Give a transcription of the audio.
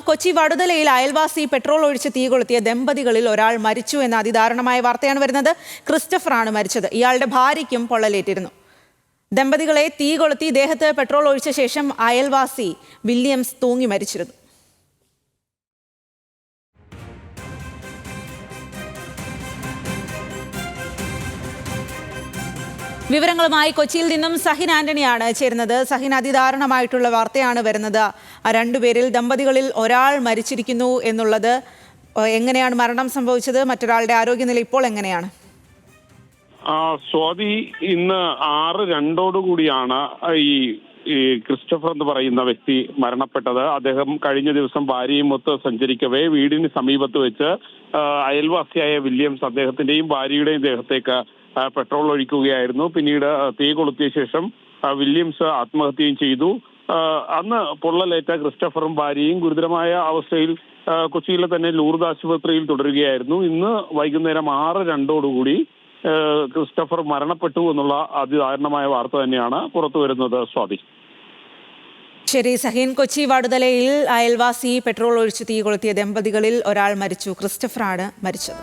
കൊച്ചി വടുതലയിൽ അയൽവാസി പെട്രോൾ ഒഴിച്ച് തീ കൊളുത്തിയ ദമ്പതികളിൽ ഒരാൾ മരിച്ചു എന്ന അതിദാരുണമായ വാർത്തയാണ് വരുന്നത്. ക്രിസ്റ്റഫറാണ് മരിച്ചത്. ഇയാളുടെ ഭാര്യയ്ക്കും പൊള്ളലേറ്റിരുന്നു. ദമ്പതികളെ തീ കൊളുത്തി ദേഹത്ത് പെട്രോൾ ഒഴിച്ച ശേഷം അയൽവാസി വില്യംസ് തൂങ്ങി മരിച്ചിരുന്നു. വിവരങ്ങളുമായി കൊച്ചിയിൽ നിന്നും സഹിൻ ആന്റണിയാണ് ചേരുന്നത്. സഹിൻ, അതിദാരുണമായിട്ടുള്ള വാർത്തയാണ് വരുന്നത്. രണ്ടുപേരിൽ ദമ്പതികളിൽ ഒരാൾ മരിച്ചിരിക്കുന്നു എന്നുള്ളത്. എങ്ങനെയാണ് മരണം സംഭവിച്ചത്? മറ്റൊരാളുടെ ആരോഗ്യനില ഇപ്പോൾ എങ്ങനെയാണ്? സ്വാതി, ഇന്ന് 6:02 ഈ ക്രിസ്റ്റഫർ എന്ന് പറയുന്ന വ്യക്തി മരണപ്പെട്ടത്. അദ്ദേഹം കഴിഞ്ഞ ദിവസം ഭാര്യയും മൊത്ത് സഞ്ചരിക്കവേ വീടിന് സമീപത്ത് വെച്ച് അയൽവാസിയായ വില്യംസ് അദ്ദേഹത്തിന്റെയും ഭാര്യയുടെയും ദേഹത്തേക്ക് പെട്രോൾ ഒഴിക്കുകയായിരുന്നു. പിന്നീട് തീ കൊളുത്തിയ ശേഷം വില്യംസ് ആത്മഹത്യയും ചെയ്തു. അന്ന് പൊള്ളലേറ്റ ക്രിസ്റ്റഫറും ഭാര്യയും ഗുരുതരമായ അവസ്ഥയിൽ കൊച്ചിയിലെ തന്നെ ലൂർദ് ആശുപത്രിയിൽ തുടരുകയായിരുന്നു. ഇന്ന് വൈകുന്നേരം 6:02 ക്രിസ്റ്റഫർ മരണപ്പെട്ടു എന്നുള്ള അതിദാരുണമായ വാർത്ത തന്നെയാണ് പുറത്തു വരുന്നത്. സ്വാതി. ശരി സഹീൻ, കൊച്ചി വടുതലയിൽ അയൽവാസി പെട്രോൾ ഒഴിച്ച് തീ കൊളുത്തിയ ദമ്പതികളിൽ ഒരാൾ മരിച്ചു. ക്രിസ്റ്റഫറാണ് മരിച്ചത്.